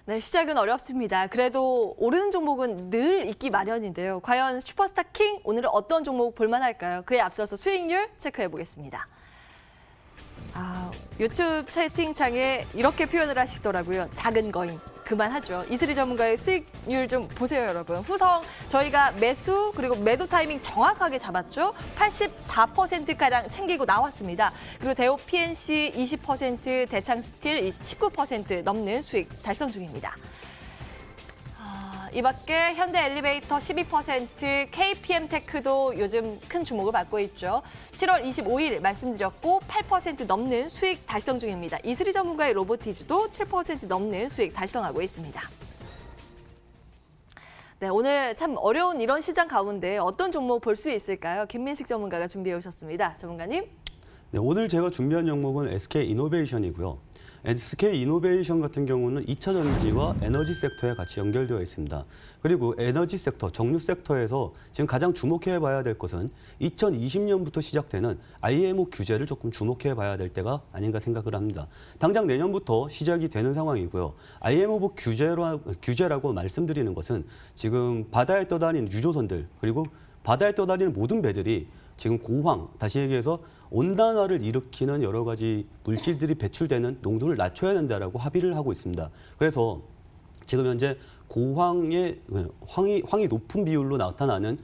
네, 시작은 어렵습니다. 그래도 오르는 종목은 늘 있기 마련인데요. 과연 슈퍼스타 킹 오늘은 어떤 종목 볼만할까요? 그에 앞서서 수익률 체크해 보겠습니다. 유튜브 채팅창에 이렇게 표현을 하시더라고요. 작은 거인. 그만하죠. 이슬이 전문가의 수익률 좀 보세요, 여러분. 후성 저희가 매수 그리고 매도 타이밍 정확하게 잡았죠. 84%가량 챙기고 나왔습니다. 그리고 대우 PNC 20%, 대창 스틸 19% 넘는 수익 달성 중입니다. 이 밖에 현대 엘리베이터 12%, KPM 테크도 요즘 큰 주목을 받고 있죠. 7월 25일 말씀드렸고 8% 넘는 수익 달성 중입니다. 이슬이 전문가의 로보티즈도 7% 넘는 수익 달성하고 있습니다. 네, 오늘 참 어려운 이런 시장 가운데 어떤 종목 볼 수 있을까요? 김민식 전문가가 준비해 오셨습니다. 전문가님. 네, 오늘 제가 준비한 종목은 SK이노베이션이고요. SK이노베이션 같은 경우는 2차 전지와 에너지 섹터에 같이 연결되어 있습니다. 그리고 에너지 섹터, 정유 섹터에서 지금 가장 주목해 봐야 될 것은 2020년부터 시작되는 IMO 규제를 조금 주목해 봐야 될 때가 아닌가 생각을 합니다. 당장 내년부터 시작이 되는 상황이고요. IMO 규제라고 말씀드리는 것은 지금 바다에 떠다니는 유조선들 그리고 바다에 떠다니는 모든 배들이 지금 고황, 다시 얘기해서 온난화를 일으키는 여러 가지 물질들이 배출되는 농도를 낮춰야 된다라고 합의를 하고 있습니다. 그래서 지금 현재 고황의 황이 높은 비율로 나타나는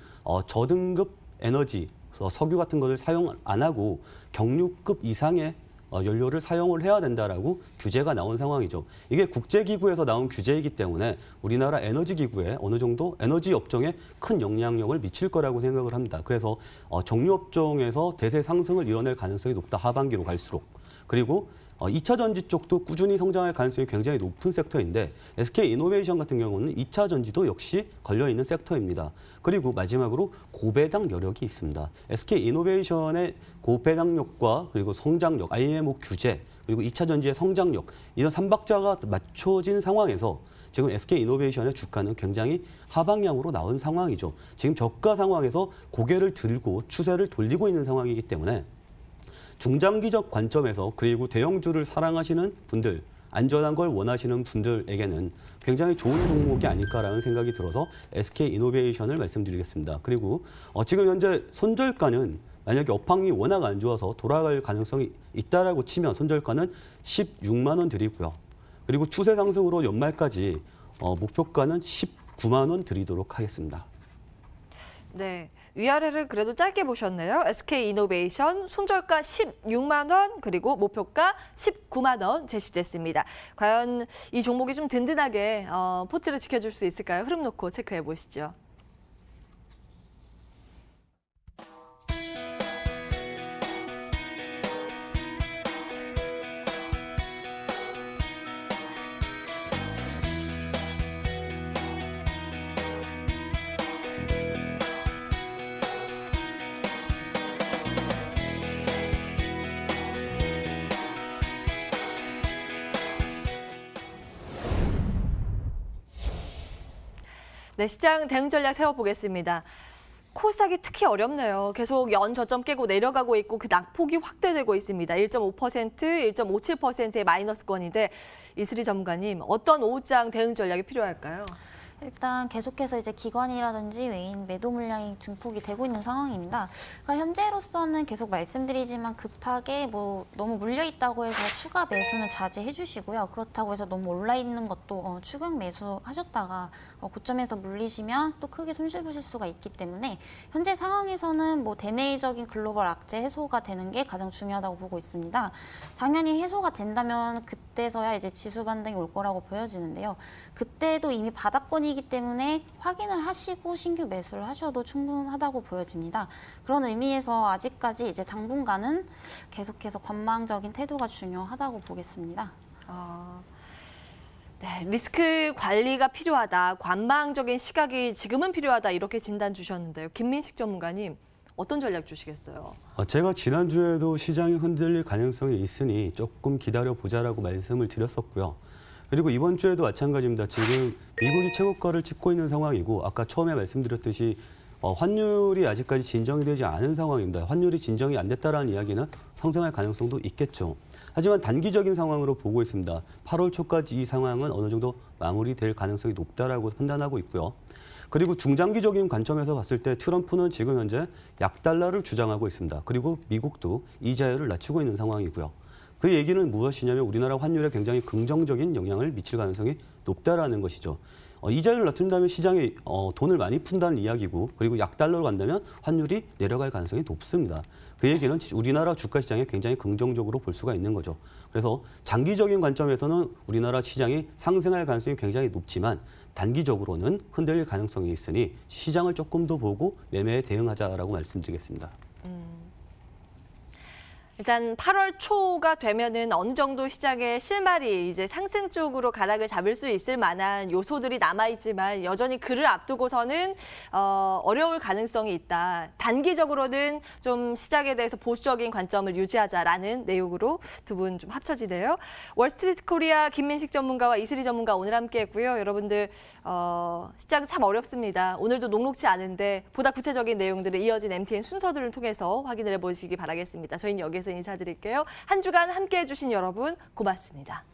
저등급 에너지, 석유 같은 것을 사용 안 하고 경유급 이상의 연료를 사용을 해야 된다라고 규제가 나온 상황이죠. 이게 국제기구에서 나온 규제이기 때문에 우리나라 에너지기구에 어느 정도 에너지 업종에 큰 영향력을 미칠 거라고 생각을 합니다. 그래서 정유업종에서 대세 상승을 이뤄낼 가능성이 높다. 하반기로 갈수록. 그리고 2차 전지 쪽도 꾸준히 성장할 가능성이 굉장히 높은 섹터인데 SK이노베이션 같은 경우는 2차 전지도 역시 걸려있는 섹터입니다. 그리고 마지막으로 고배당 여력이 있습니다. SK이노베이션의 고배당력과 그리고 성장력, IMO 규제, 그리고 2차 전지의 성장력 이런 3박자가 맞춰진 상황에서 지금 SK이노베이션의 주가는 굉장히 하방향으로 나온 상황이죠. 지금 저가 상황에서 고개를 들고 추세를 돌리고 있는 상황이기 때문에 중장기적 관점에서 그리고 대형주를 사랑하시는 분들, 안전한 걸 원하시는 분들에게는 굉장히 좋은 종목이 아닐까라는 생각이 들어서 SK이노베이션을 말씀드리겠습니다. 그리고 지금 현재 손절가는 만약에 업황이 워낙 안 좋아서 돌아갈 가능성이 있다라고 치면 손절가는 16만 원 드리고요. 그리고 추세 상승으로 연말까지 목표가는 19만 원 드리도록 하겠습니다. 네, 위아래를 그래도 짧게 보셨네요. SK이노베이션 손절가 16만 원 그리고 목표가 19만 원 제시됐습니다. 과연 이 종목이 좀 든든하게 포트를 지켜줄 수 있을까요? 흐름 놓고 체크해 보시죠. 네, 시장 대응 전략 세워보겠습니다. 코스닥이 특히 어렵네요. 계속 연 저점 깨고 내려가고 있고 그 낙폭이 확대되고 있습니다. 1.5%, 1.57%의 마이너스권인데 이슬이 전문가님 어떤 오후장 대응 전략이 필요할까요? 일단 계속해서 이제 기관이라든지 외인 매도 물량이 증폭이 되고 있는 상황입니다. 그러니까 현재로서는 계속 말씀드리지만 급하게 너무 물려 있다고 해서 추가 매수는 자제해 주시고요. 그렇다고 해서 너무 올라 있는 것도 추격 매수하셨다가 고점에서 물리시면 또 크게 손실 보실 수가 있기 때문에 현재 상황에서는 대내적인 글로벌 악재 해소가 되는 게 가장 중요하다고 보고 있습니다. 당연히 해소가 된다면 그때서야 이제 지수 반등이 올 거라고 보여지는데요. 그때도 이미 바닥권이기 때문에 확인을 하시고 신규 매수를 하셔도 충분하다고 보여집니다. 그런 의미에서 아직까지 이제 당분간은 계속해서 관망적인 태도가 중요하다고 보겠습니다. 네, 리스크 관리가 필요하다, 관망적인 시각이 지금은 필요하다 이렇게 진단 주셨는데요. 김민식 전문가님 어떤 전략 주시겠어요? 제가 지난주에도 시장이 흔들릴 가능성이 있으니 조금 기다려보자라고 말씀을 드렸었고요. 그리고 이번 주에도 마찬가지입니다. 지금 미국이 최고가를 찍고 있는 상황이고 아까 처음에 말씀드렸듯이 환율이 아직까지 진정이 되지 않은 상황입니다. 환율이 진정이 안 됐다라는 이야기는 상승할 가능성도 있겠죠. 하지만 단기적인 상황으로 보고 있습니다. 8월 초까지 이 상황은 어느 정도 마무리될 가능성이 높다라고 판단하고 있고요. 그리고 중장기적인 관점에서 봤을 때 트럼프는 지금 현재 약달러를 주장하고 있습니다. 그리고 미국도 이자율을 낮추고 있는 상황이고요. 그 얘기는 무엇이냐면 우리나라 환율에 굉장히 긍정적인 영향을 미칠 가능성이 높다라는 것이죠. 이자율을 낮춘다면 시장에 돈을 많이 푼다는 이야기고, 그리고 약달러로 간다면 환율이 내려갈 가능성이 높습니다. 그 얘기는 우리나라 주가 시장에 굉장히 긍정적으로 볼 수가 있는 거죠. 그래서 장기적인 관점에서는 우리나라 시장이 상승할 가능성이 굉장히 높지만 단기적으로는 흔들릴 가능성이 있으니 시장을 조금 더 보고 매매에 대응하자라고 말씀드리겠습니다. 일단 8월 초가 되면은 어느 정도 시장의 실마리 이제 상승 쪽으로 가닥을 잡을 수 있을 만한 요소들이 남아있지만 여전히 그를 앞두고서는 어려울 가능성이 있다. 단기적으로는 좀 시장에 대해서 보수적인 관점을 유지하자라는 내용으로 두 분 좀 합쳐지네요. 월스트리트 코리아 김민식 전문가와 이슬희 전문가 오늘 함께했고요. 여러분들 시장 참 어렵습니다. 오늘도 녹록지 않은데 보다 구체적인 내용들을 이어진 MTN 순서들을 통해서 확인을 해보시기 바라겠습니다. 저희는 여기서 인사드릴게요. 한 주간 함께해 주신 여러분 고맙습니다.